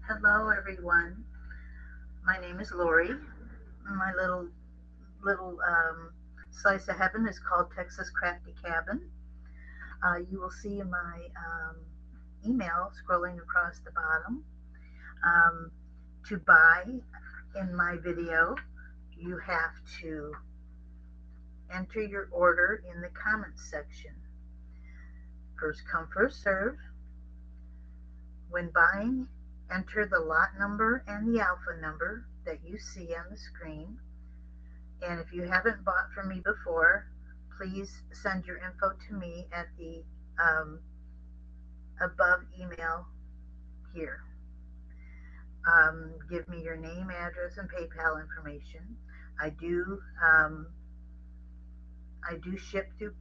Hello, everyone. My name is Lori. My little slice of heaven is called Texas Crafty Cabin. You will see in my email scrolling across the bottom. Um, to buy in my video, you have to enter your order in the comments section. First come, first serve. When buying, enter the lot number and the alpha number that you see on the screen. And if you haven't bought from me before, please send your info to me at the above email here. Give me your name, address, and PayPal information. I do um, I do ship through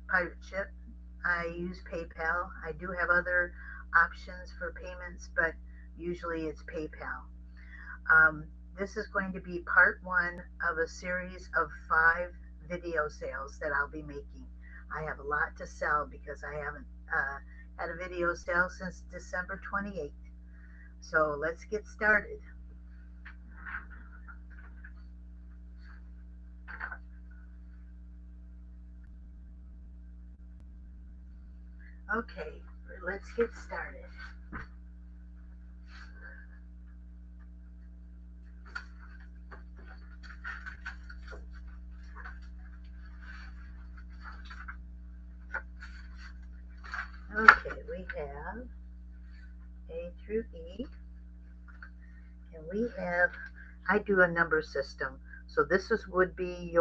Pirate Ship. I use PayPal. I do have other options for payments, but usually it's PayPal. Um, this is going to be part one of a series of 5 video sales that I'll be making. I have a lot to sell because I haven't had a video sale since December 28th. So let's get started. Okay, let's get started. Okay, we have A through E, and we have, I do a number system. So this would be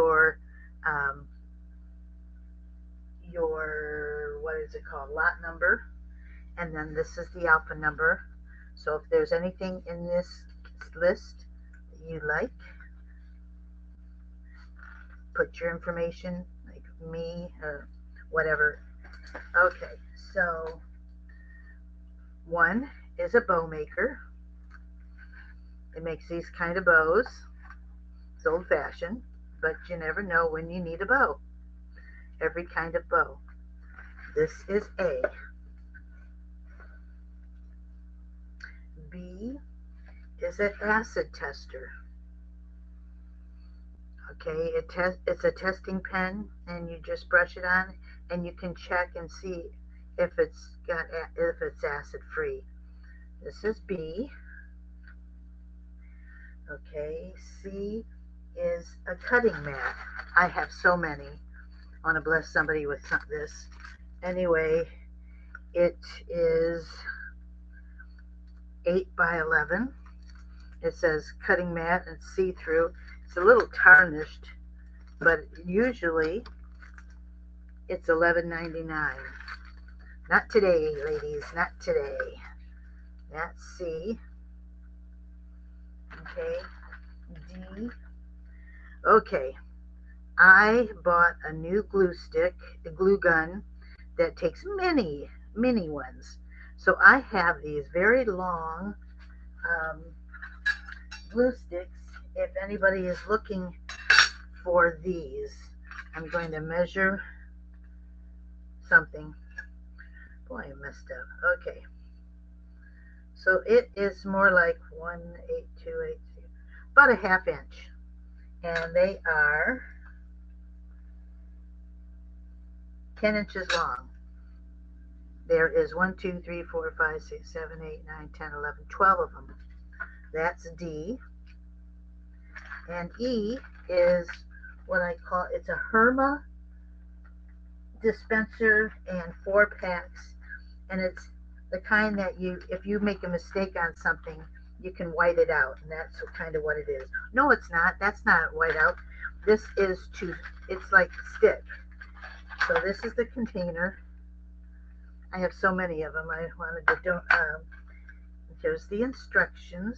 um, what is it called, lot number, and then this is the alpha number. So if there's anything in this list that you like, put your information, like me or whatever. Okay, so 1 is a bow maker. It makes these kind of bows. It's old fashioned, but you never know when you need a bow. Every kind of bow. This is A. B is an acid tester. Okay, it's a testing pen, and you just brush it on, and you can check and see if it's acid free. This is B. Okay, C is a cutting mat. I have so many. I want to bless somebody with this. Anyway, it is 8 by 11. It says cutting mat and see-through. It's a little tarnished, but usually it's $11.99. Not today, ladies, not today. That's C. Okay, D. Okay, I bought a new glue stick, a glue gun that takes many, many ones. So I have these very long glue sticks. If anybody is looking for these, I'm going to measure something. Boy, I messed up. Okay. So it is more like 18283, about a ½ inch. And they are 10 inches long. There is 1, 2, 3, 4, 5, 6, 7, 8, 9, 10, 11, 12 of them. That's D. And E is what I call, it's a Herma dispenser and 4 packs. And it's the kind that if you make a mistake on something, you can white it out. And that's kind of what it is. No, it's not. That's not white out. This is it's like stick. So this is the container. I have so many of them. I wanted to do. Here's the instructions.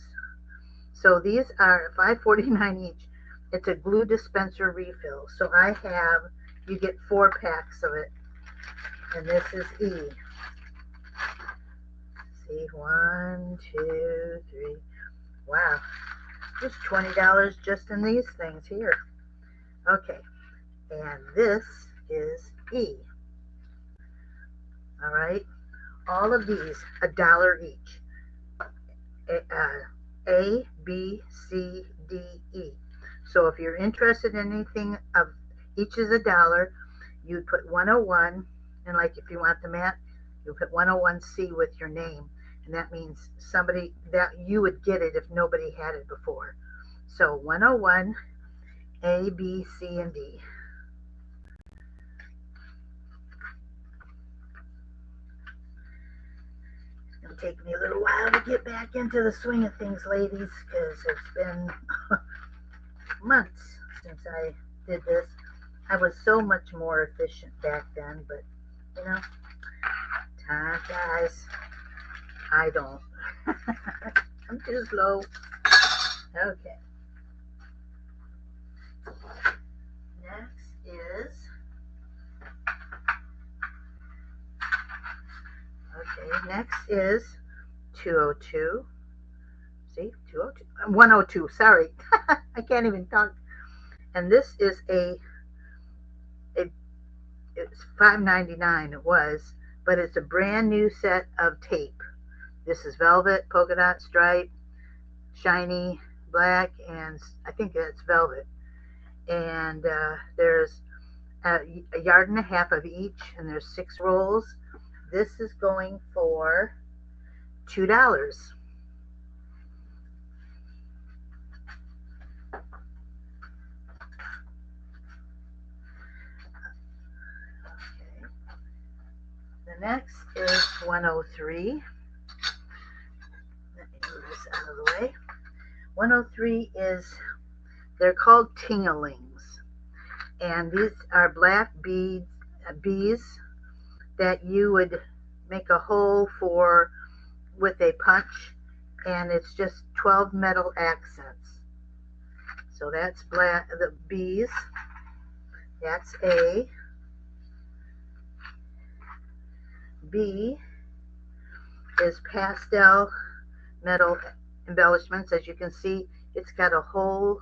So these are $5.49 each. It's a glue dispenser refill. So you get 4 packs of it. And this is E. See, 1, 2, 3. Wow, there's $20 just in these things here. Okay, and this is E. All right, all of these $1 each. A, B, C, D, E. So if you're interested in anything of each is $1, you put 101, and like if you want the mat, you put 101C with your name, and that means somebody that you would get it if nobody had it before. So 101, A, B, C, and D. It'll take me a little while to get back into the swing of things, ladies, because it's been months since I did this. I was so much more efficient back then, but you know, time flies. I don't. I'm too slow. Okay. Next is 202. See, 202. 102. Sorry, I can't even talk. And this is it's $5.99. It was, but it's a brand new set of tape. This is velvet, polka dot, stripe, shiny, black, and I think that's velvet. And there's a yard and a half of each, and there's 6 rolls. This is going for $2. Okay. The next is 103. Let me move this out of the way. 103 is, they're called tinglings, and these are black bees that you would make a hole for with a punch, and it's just 12 metal accents. So that's black, the bees. That's A. B is pastel metal embellishments. As you can see, it's got a hole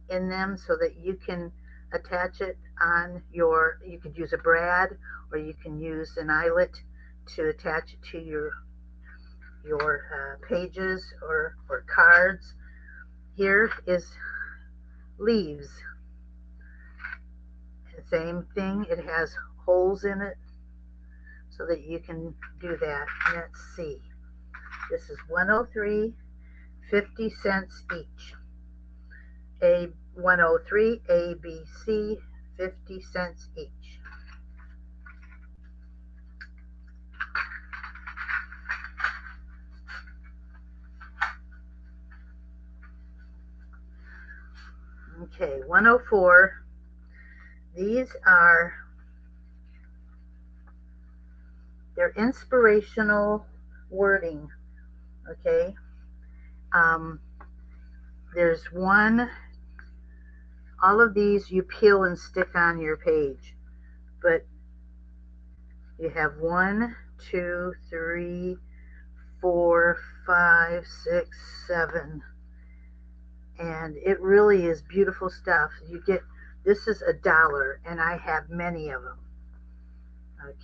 in them so that you can attach it on your, you could use a brad or you can use an eyelet to attach it to your pages or cards. Here is leaves. Same thing, it has holes in it so that you can do that. And let's see. This is 103, 50 cents each. A 103, A, B, C, 50 cents each. Okay, 104. These are, they're inspirational wording. Okay. There's one, all of these you peel and stick on your page, but you have 1, 2, 3, 4, 5, 6, 7, and it really is beautiful stuff. You get, this is $1, and I have many of them.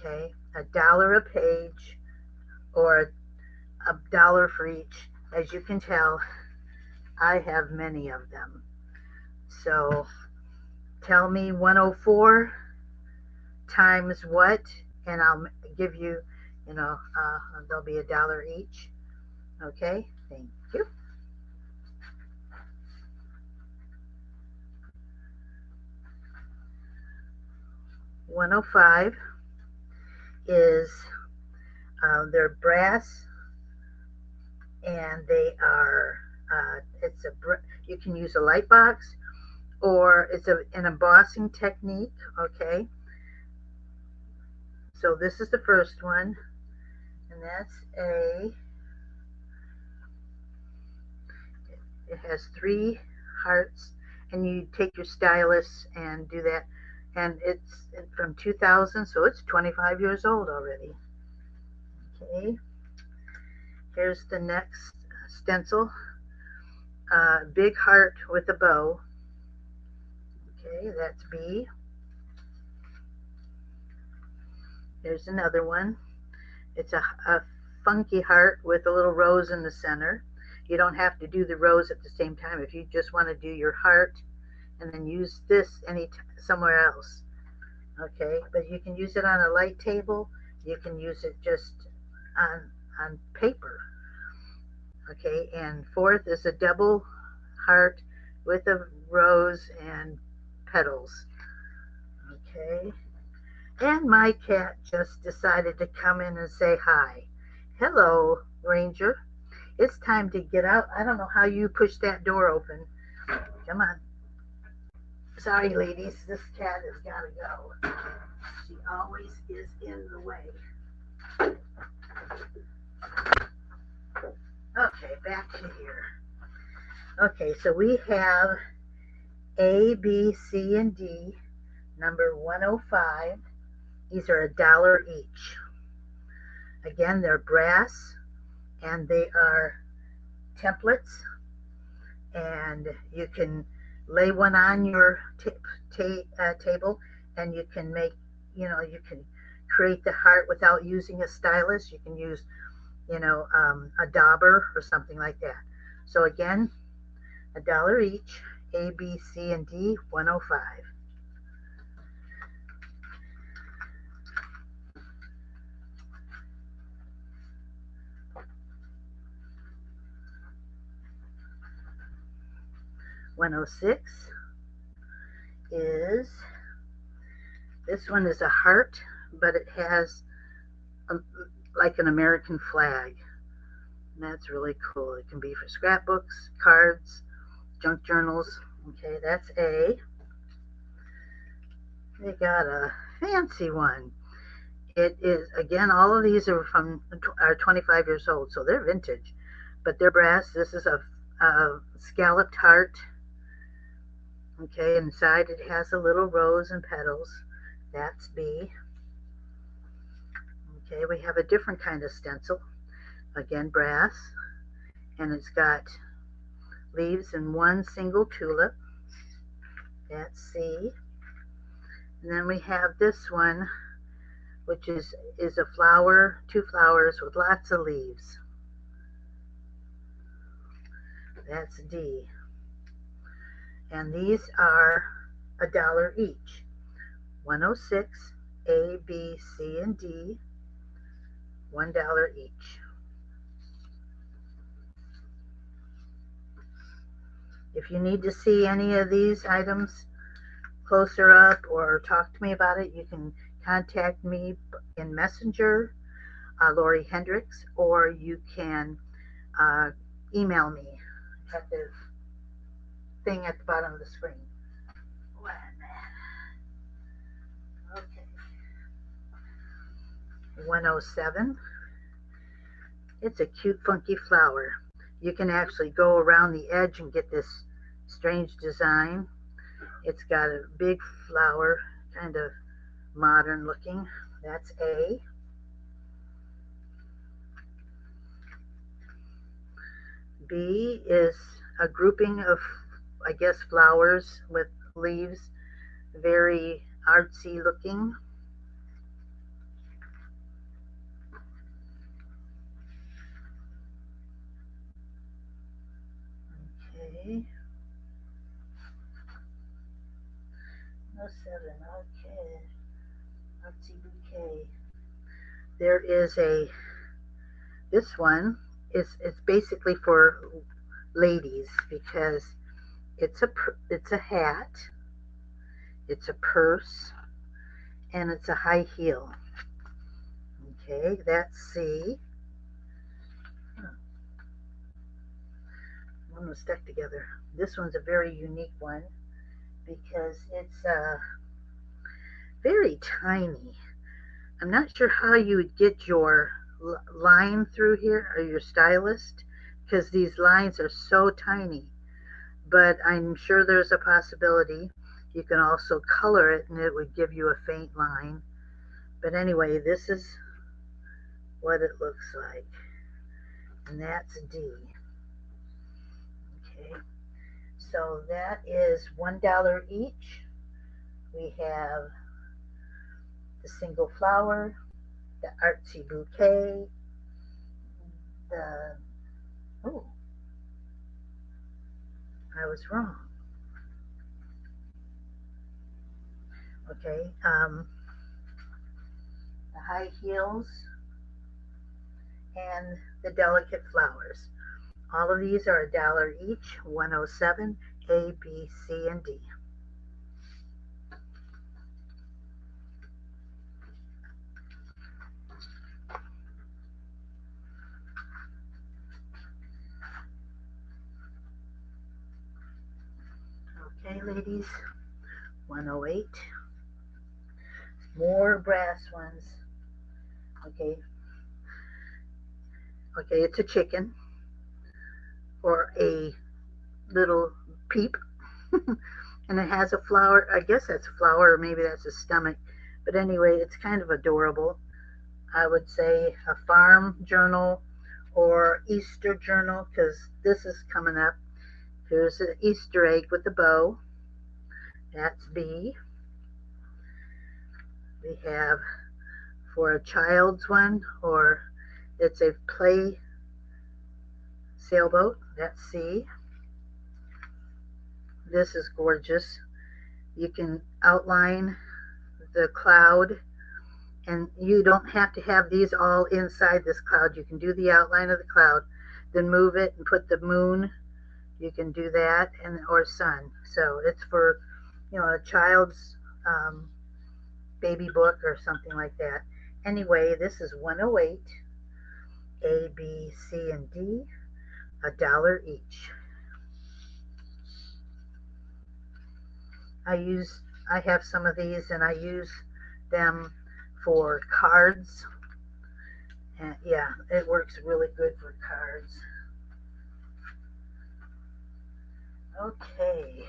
Okay, $1 a page, or $1 for each. As you can tell, I have many of them. So tell me 104 times what, and I'll give you, there'll be $1 each. Okay, thank you. 105 is, they're brass, and they are, you can use a light box, or it's an embossing technique. Okay, so this is the first one, and that's it has 3 hearts, and you take your stylus and do that, and it's from 2000, so it's 25 years old already. Okay, here's the next stencil, big heart with a bow. Okay, that's B. There's another one. It's a funky heart with a little rose in the center. You don't have to do the rose at the same time if you just want to do your heart and then use this somewhere else. Okay, but you can use it on a light table. You can use it just on paper. Okay, and fourth is a double heart with a rose and petals. Okay, and my cat just decided to come in and say hi. Hello, Ranger. It's time to get out. I don't know how you push that door open. Come on. Sorry, ladies. This cat has got to go. She always is in the way. Okay, back to here. Okay, so we have A, B, C, and D, number 105. These are $1 each. Again, they're brass, and they are templates, and you can lay one on your table, and you can make, you can create the heart without using a stylus. You can use, a dauber or something like that. So again, $1 each, A, B, C, and D, 105. $106 is, this one is a heart, but it has like an American flag. And that's really cool. It can be for scrapbooks, cards, junk journals. Okay, that's A. They got a fancy one. It is, again, all of these are 25 years old, so they're vintage, but they're brass. This is a scalloped heart. Okay, inside it has a little rose and petals. That's B. Okay, we have a different kind of stencil. Again, brass. And it's got leaves and one single tulip. That's C. And then we have this one, which is a flower, 2 flowers with lots of leaves. That's D. And these are $1 each. 106, A, B, C, and D, $1 each. If you need to see any of these items closer up or talk to me about it, you can contact me in Messenger, Lori Hendricks, or you can email me at the thing at the bottom of the screen. Okay. 107. It's a cute, funky flower. You can actually go around the edge and get this strange design. It's got a big flower, kind of modern looking. That's A. B is a grouping of, I guess, flowers with leaves, very artsy looking. Okay. 07, okay. Artsy bouquet. There is this one is basically for ladies because it's a hat, it's a purse, and it's a high heel. Okay, that's C. One was stuck together. This one's a very unique one because it's very tiny. I'm not sure how you would get your line through here, or your stylist, because these lines are so tiny, but I'm sure there's a possibility. You can also color it and it would give you a faint line. But anyway, this is what it looks like. And that's D. Okay. So that is $1 each. We have the single flower, the artsy bouquet, the, oh, I was wrong. Okay, the high heels and the delicate flowers. All of these are $1 each, 107, A, B, C, and D. Okay, ladies, 108. More brass ones. Okay, okay, it's a chicken or a little peep. And it has a flower. I guess that's a flower, or maybe that's a stomach. But anyway, it's kind of adorable. I would say a farm journal or Easter journal, because this is coming up. Here's an Easter egg with a bow. That's B. We have for a child's one, or it's a play sailboat. That's C. This is gorgeous. You can outline the cloud, and you don't have to have these all inside this cloud. You can do the outline of the cloud, then move it and put the moon. You can do that, and or sun. So it's for, a child's baby book or something like that. Anyway, this is 108, A, B, C, and D, $1 each. I have some of these, and I use them for cards. And yeah, it works really good for cards. Okay,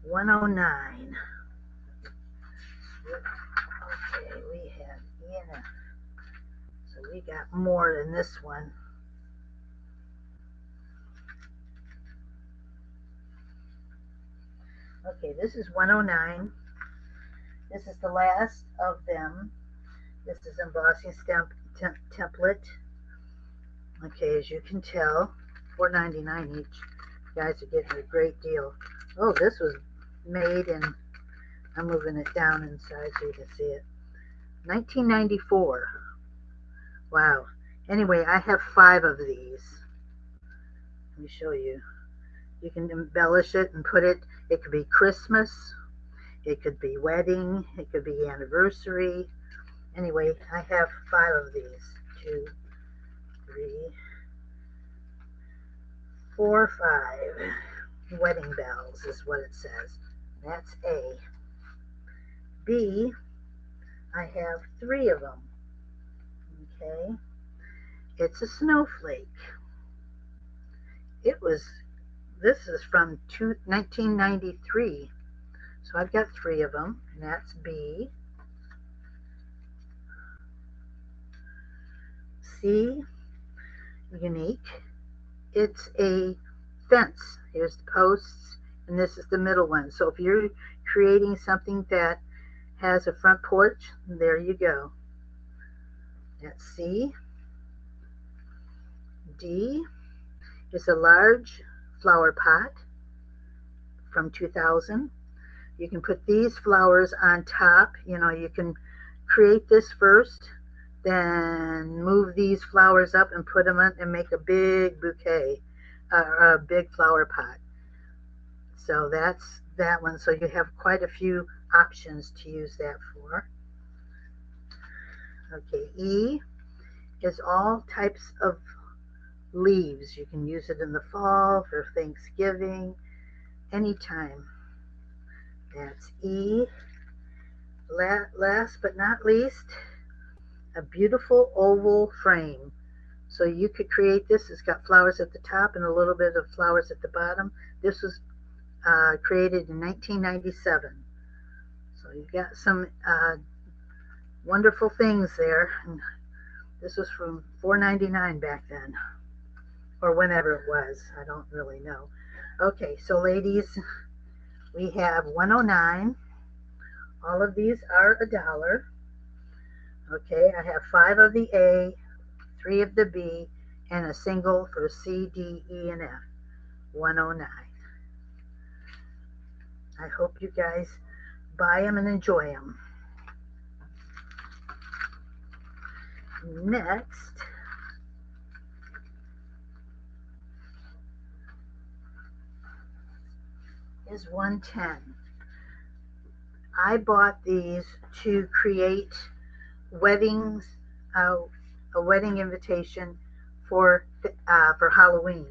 109. Okay, we have ENF. So we got more than this one. Okay, this is 109. This is the last of them. This is embossing stamp template. Okay, as you can tell, $4.99 each. You guys are getting a great deal. Oh, this was made in, I'm moving it down inside so you can see it, 1994. Wow. Anyway, I have 5 of these. Let me show you. You can embellish it and put it, it could be Christmas, it could be wedding, it could be anniversary. Anyway, I have 5 of these. 2, 3, 4, 5. Wedding bells is what it says. That's A. B, I have 3 of them. Okay. It's a snowflake. This is from 1993. So I've got 3 of them, and that's B. C, unique. It's a fence. Here's the posts, and this is the middle one. So if you're creating something that has a front porch, there you go. That's C. D is a large flower pot from 2000. You can put these flowers on top. You can create this first, then move these flowers up and put them on and make a big bouquet, a big flower pot. So that's that one. So you have quite a few options to use that for. Okay, E is all types of leaves. You can use it in the fall, for Thanksgiving, anytime. That's E. Last but not least, a beautiful oval frame. So you could create this. It's got flowers at the top and a little bit of flowers at the bottom. This was created in 1997. So you've got some wonderful things there. And this was from $4.99 back then, or whenever it was. I don't really know. Okay, so ladies, we have 109. All of these are $1. Okay, I have 5 of the A, 3 of the B, and a single for C, D, E, and F, 109. I hope you guys buy them and enjoy them. Next is 110. I bought these to create weddings, a wedding invitation for Halloween.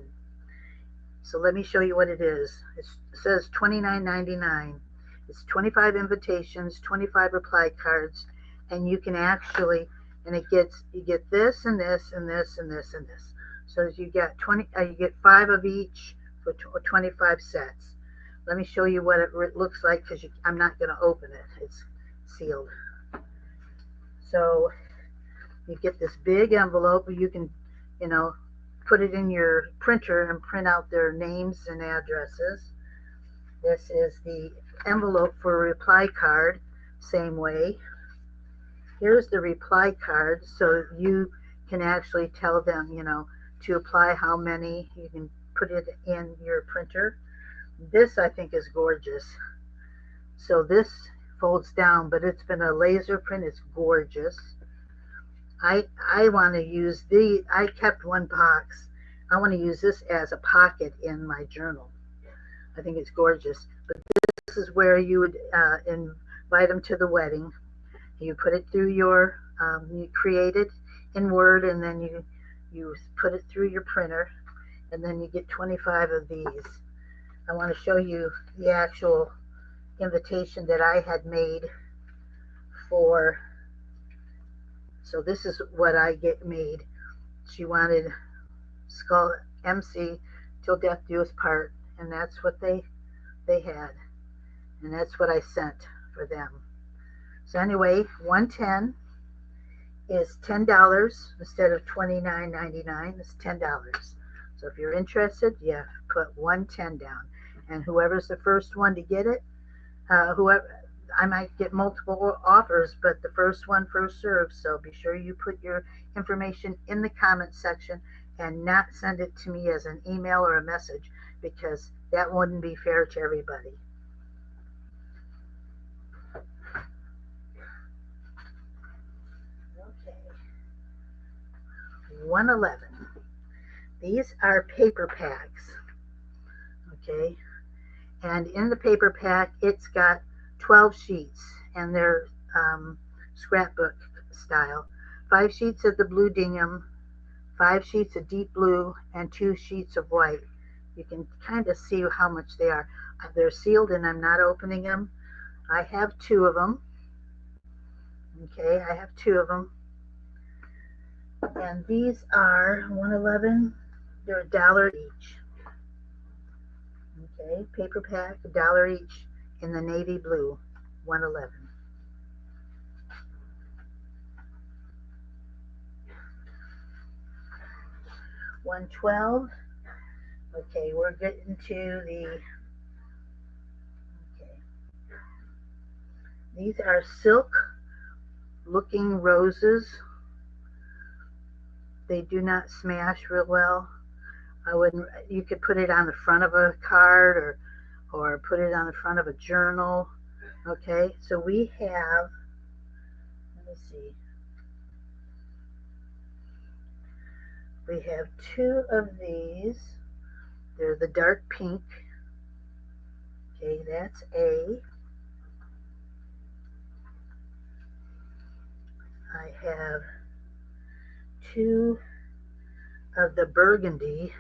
So let me show you what it is. It says $29.99. It's 25 invitations, 25 reply cards, and you can actually, and you get this and this and this and this and this. So you get you get 5 of each for 25 sets. Let me show you what it looks like, because I'm not going to open it. It's sealed. So you get this big envelope. You can, put it in your printer and print out their names and addresses. This is the envelope for a reply card, same way. Here's the reply card, so you can actually tell them, to apply how many. You can put it in your printer. This, I think, is gorgeous. So this folds down, but it's been a laser print. It's gorgeous. I want to use I kept one box. I want to use this as a pocket in my journal. I think it's gorgeous. But this is where you would invite them to the wedding. You put it through you create it in Word, and then you put it through your printer, and then you get 25 of these. I want to show you the actual invitation that I had made for. So this is what I made. She wanted skull MC till death do us part, and that's what they had, and that's what I sent for them. So anyway, 110 is $10 instead of $29.99. It's $10. So if you're interested, yeah, put 110 down, and whoever's the first one to get it, whoever. I might get multiple offers, but the first one first served. So be sure you put your information in the comment section and not send it to me as an email or a message, because that wouldn't be fair to everybody. Okay. 111. These are paper packs. Okay. And in the paper pack, it's got 12 sheets, and they're scrapbook style. 5 sheets of the blue gingham, 5 sheets of deep blue, and 2 sheets of white. You can kind of see how much they are. They're sealed, and I'm not opening them. I have 2 of them. Okay, I have 2 of them. And these are 111. They're $1 each. Okay, paper pack, $1 each in the navy blue, 111. $112. Okay, we're getting to the. Okay, these are silk-looking roses. They do not smash real well. I wouldn't. You could put it on the front of a card, or put it on the front of a journal. Okay, so we have. Let me see. We have 2 of these. They're the dark pink. Okay, that's A. I have 2 of the burgundy.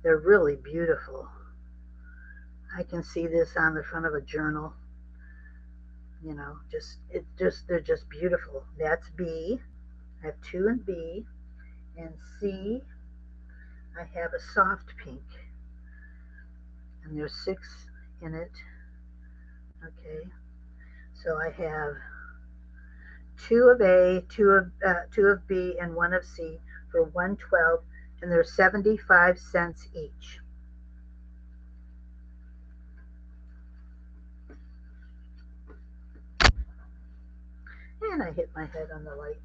They're really beautiful. I can see this on the front of a journal. They're just beautiful. That's B. I have 2 in B. And C, I have a soft pink, and there's 6 in it. Okay, so I have 2 of A, 2 of B, and 1 of C for $112, and they're 75 cents each. And I hit my head on the light.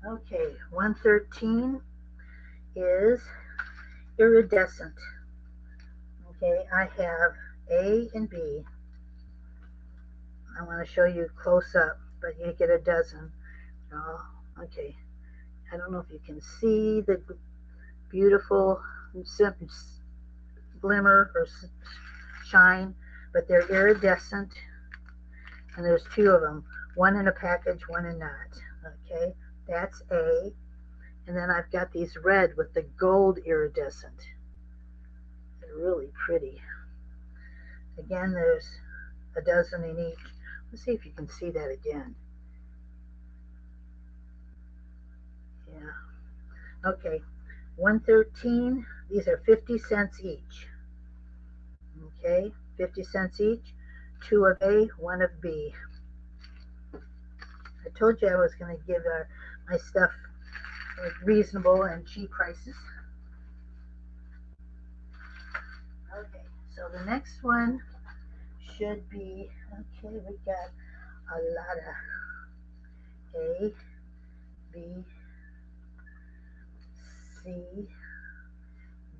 Okay, 113 is iridescent. Okay, I have A and B. I want to show you close up, but you get a dozen. Oh, okay. I don't know if you can see the beautiful glimmer or shine, but they're iridescent, and there's two of them. One in a package, one in not. Okay, that's A. And then I've got these red with the gold iridescent. They're really pretty. Again, there's a dozen in each. Let's see if you can see that again. Yeah. Okay. 113. These are 50 cents each. Okay. 50 cents each. Two of A, one of B. I told you I was going to give my stuff reasonable and cheap prices. Okay. So the next one should be, okay, we got a lot of A, B, C,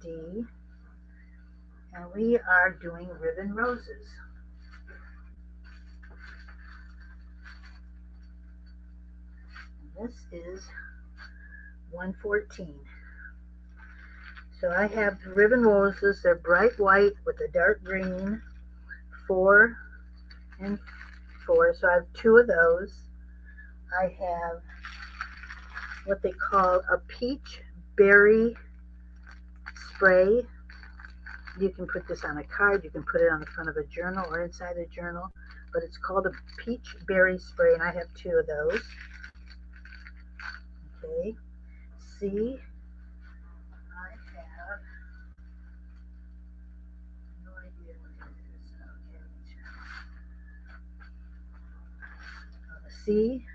D, and we are doing ribbon roses. And this is 114. So I have ribbon roses. They're bright white with a dark green, 4 and 4. So I have two of those. I have what they call a peach berry spray. You can put this on a card, you can put it on the front of a journal or inside a journal, but it's called a peach berry spray, and I have two of those. Okay, C, I have no idea what it is. Okay, C,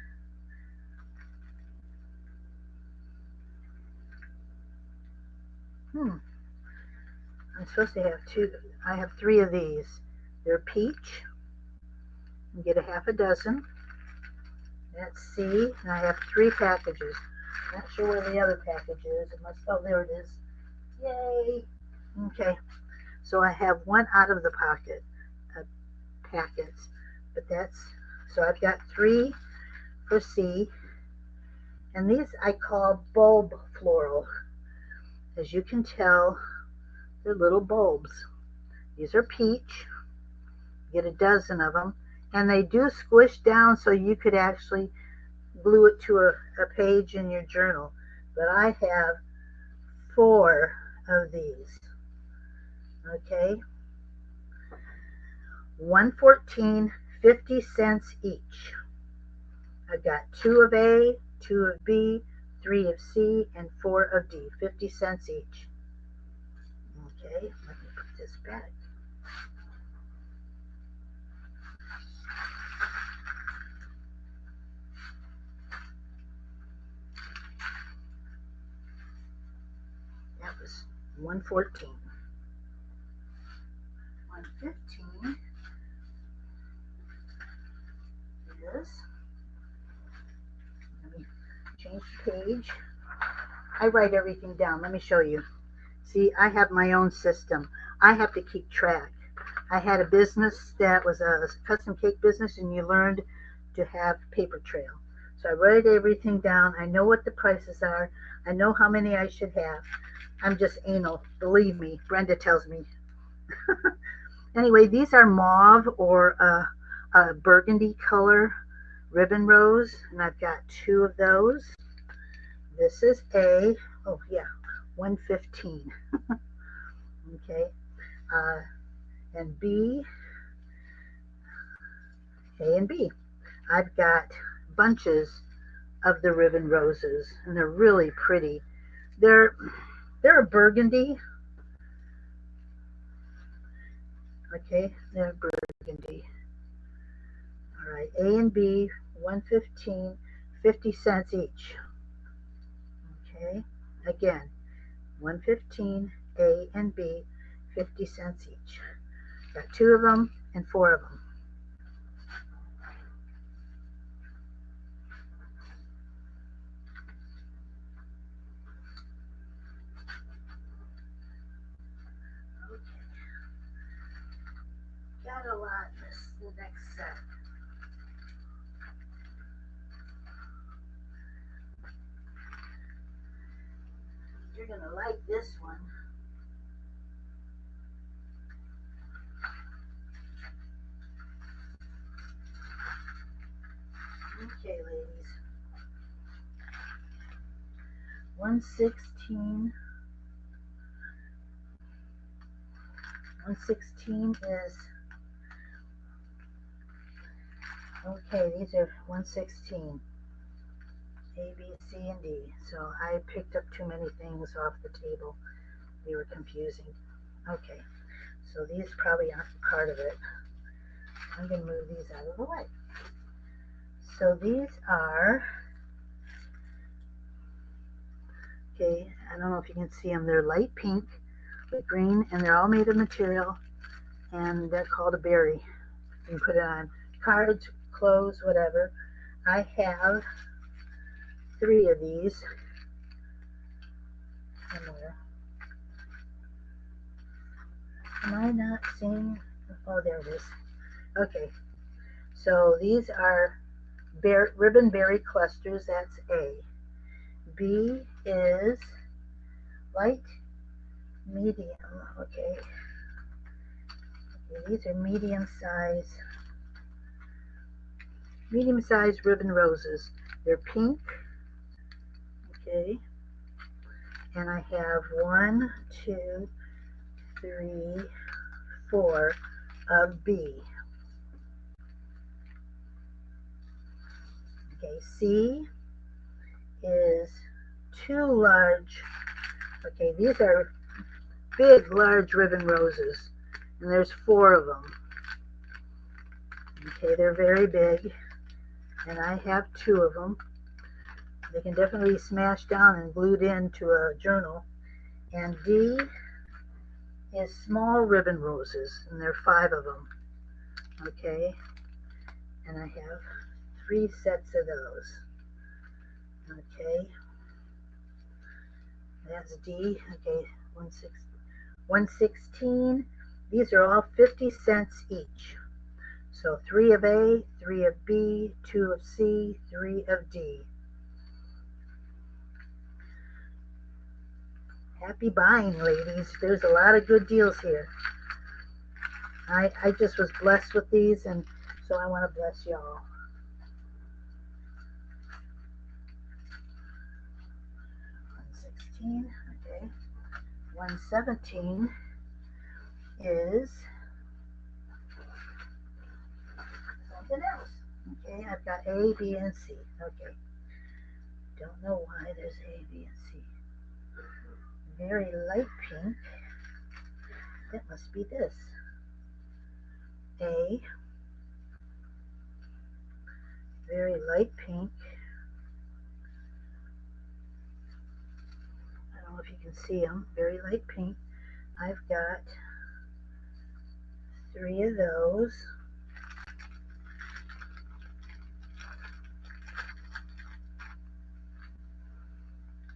I'm supposed to have two. I have three of these. They're peach. You get a half a dozen. That's C, and I have 3 packages. Not sure where the other package is. It must, oh, there it is. Yay! Okay, so I have one out of the packets, but that's, so I've got 3 for C, and these I call bulb floral. As you can tell, they're little bulbs. These are peach. You get a dozen of them, and they do squish down so you could actually glue it to a page in your journal. But I have 4 of these. Okay, 114, 50 cents each. I've got 2 of A, 2 of B, 3 of C, and 4 of D, 50 cents each. Okay, let me put this back. That was 114. 115 is, let me change the page. I write everything down. Let me show you. See, I have my own system. I have to keep track. I had a business that was a custom cake business, and you learned to have paper trail. So I write everything down. I know what the prices are. I know how many I should have. I'm just anal. Believe me, Brenda tells me. Anyway, these are mauve or a burgundy color ribbon rose, and I've got 2 of those. This is A. Oh, yeah, 115. Okay. And B, A and B. I've got bunches of the ribbon roses, and they're really pretty. They're a burgundy. Okay, they're burgundy. All right, A and B, 115, 50 cents each. Okay, again, 115, A and B, 50 cents each. Got 2 of them and 4 of them. You're going to like this one. Okay, ladies. 116. 116 is, okay, these are 116. A, B, C, and D. So I picked up too many things off the table. They were confusing. Okay, so these probably aren't part of it. I'm going to move these out of the way. So these are, okay, I don't know if you can see them. They're light pink with green, and they're all made of material, and they're called a berry. You can put it on cards, clothes, whatever. I have 3 of these somewhere. Am I not seeing? Oh, there it is. Okay, so these are ribbon berry clusters. That's A. B is light medium. Okay, these are medium-sized ribbon roses. They're pink. Okay, and I have 1, 2, 3, 4 of B. Okay, C is 2 large. Okay, these are big, large ribbon roses, and there's 4 of them. Okay, they're very big, and I have 2 of them. They can definitely be smashed down and glued into a journal. And D is small ribbon roses, and there are 5 of them. Okay, and I have 3 sets of those. Okay, that's D. Okay, 116. These are all 50 cents each. So 3 of A, 3 of B, 2 of C, 3 of D. Happy buying, ladies. There's a lot of good deals here. I just was blessed with these, and so I want to bless y'all. 116, okay. 117 is something else. Okay, I've got A, B, and C. Okay. Don't know why there's A, B, and C. Very light pink. That must be this. A. Very light pink. I don't know if you can see them. Very light pink. I've got 3 of those.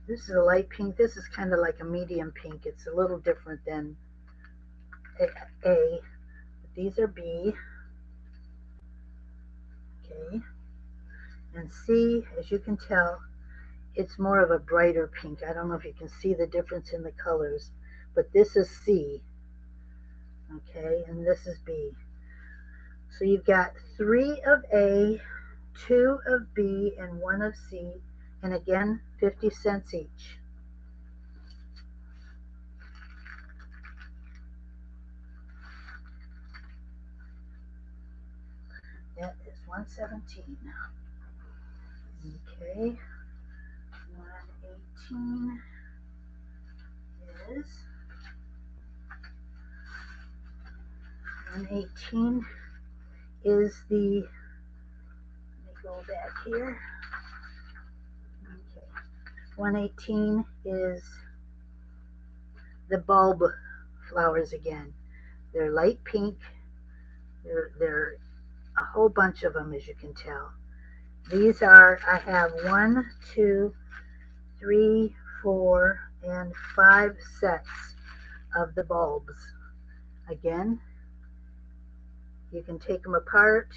This is a light pink. This is kind of like a medium pink. It's a little different than A. But these are B. Okay. And C, as you can tell, it's more of a brighter pink. I don't know if you can see the difference in the colors, but this is C. Okay, and this is B. So you've got 3 of A, 2 of B, and 1 of C, and again, 50 cents each. That is 117. Okay, 118 is 118 is the, let me go back here. Okay, 118 is the bulb flowers again. They're light pink. They're a whole bunch of them, as you can tell. These are, I have 1, 2, 3, 4, and 5 sets of the bulbs. Again, you can take them apart.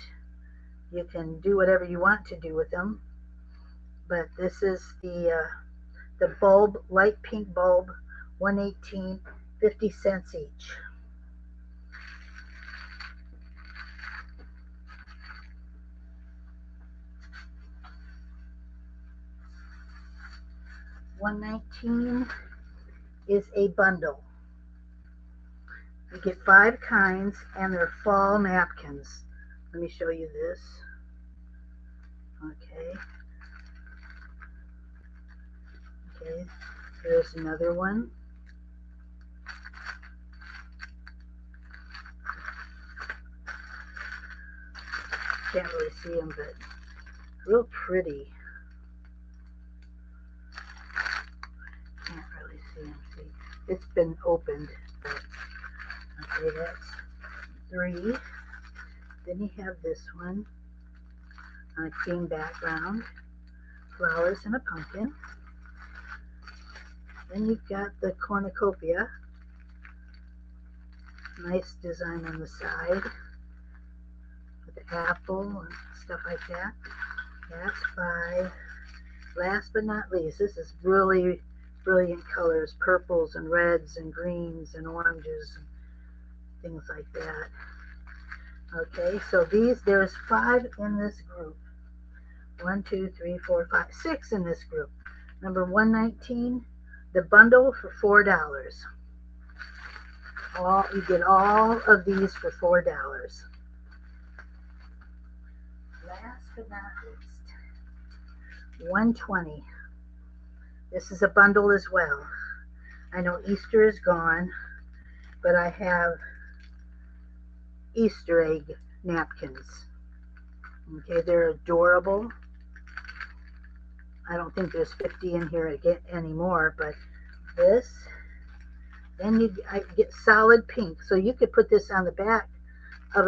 You can do whatever you want to do with them. But this is the The bulb, light pink bulb, $1.18, 50 cents each. $1.19 is a bundle. You get 5 kinds, and they're fall napkins. Let me show you this. Okay. Okay. Here's another one. Can't really see them, but real pretty. Can't really see them. See, it's been opened. Okay, that's 3. Then you have this one on a cream background, flowers and a pumpkin. Then you've got the cornucopia, nice design on the side with the apple and stuff like that. That's 5. Last but not least, this is really brilliant colors, purples and reds and greens and oranges and things like that. Okay, so there's 5 in this group. 1, 2, 3, 4, 5, 6 in this group. Number 119, the bundle for $4. You get all of these for $4. Last but not least, 120. This is a bundle as well. I know Easter is gone, but I have Easter egg napkins. Okay, they're adorable. I don't think there's 50 in here anymore, but this. Then I get solid pink, so you could put this on the back of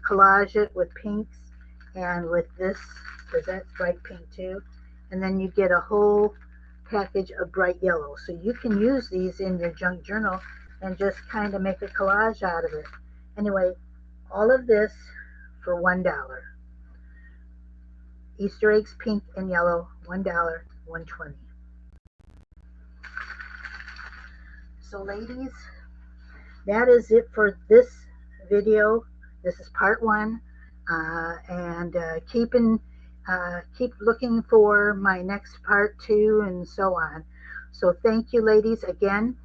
collage it with pinks and with this, because that's bright pink too. And then you get a whole package of bright yellow, so you can use these in your junk journal and just kind of make a collage out of it. Anyway, all of this for $1. Easter eggs, pink and yellow, $1, $1.20. So ladies, that is it for this video. This is part 1, and keep looking for my next part 2 and so on. So thank you, ladies. Again,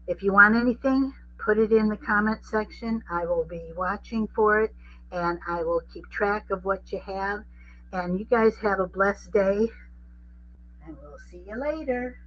if you want anything, put it in the comment section. I will be watching for it, and I will keep track of what you have. And you guys have a blessed day, and we'll see you later.